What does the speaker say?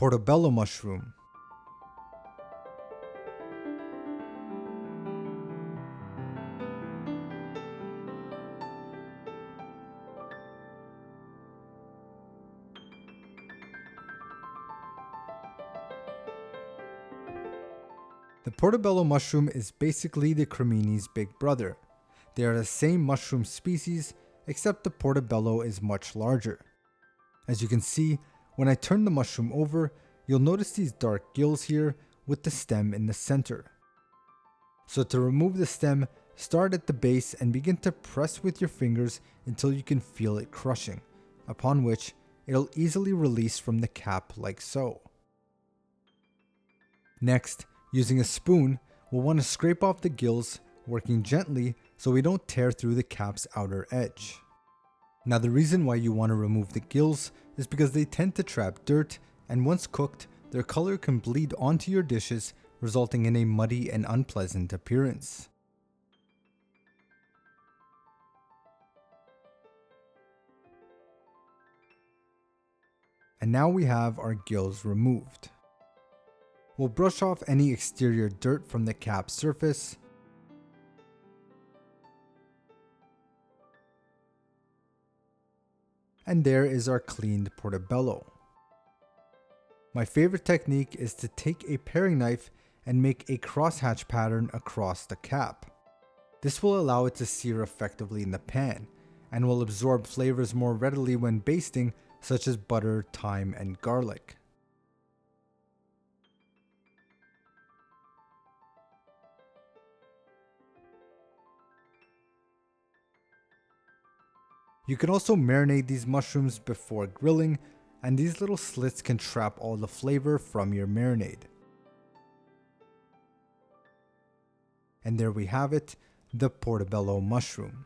Portobello mushroom. The Portobello mushroom is basically the cremini's big brother. They are the same mushroom species, except the Portobello is much larger. As you can see, when I turn the mushroom over, you'll notice these dark gills here with the stem in the center. So to remove the stem, start at the base and begin to press with your fingers until you can feel it crushing, upon which it'll easily release from the cap like so. Next, using a spoon, we'll want to scrape off the gills, working gently so we don't tear through the cap's outer edge. Now the reason why you want to remove the gills is because they tend to trap dirt, and once cooked, their color can bleed onto your dishes, resulting in a muddy and unpleasant appearance. And now we have our gills removed. We'll brush off any exterior dirt from the cap surface. And there is our cleaned Portobello. My favorite technique is to take a paring knife and make a crosshatch pattern across the cap. This will allow it to sear effectively in the pan, and will absorb flavors more readily when basting, such as butter, thyme, and garlic. You can also marinate these mushrooms before grilling, and these little slits can trap all the flavor from your marinade. And there we have it, the Portobello mushroom.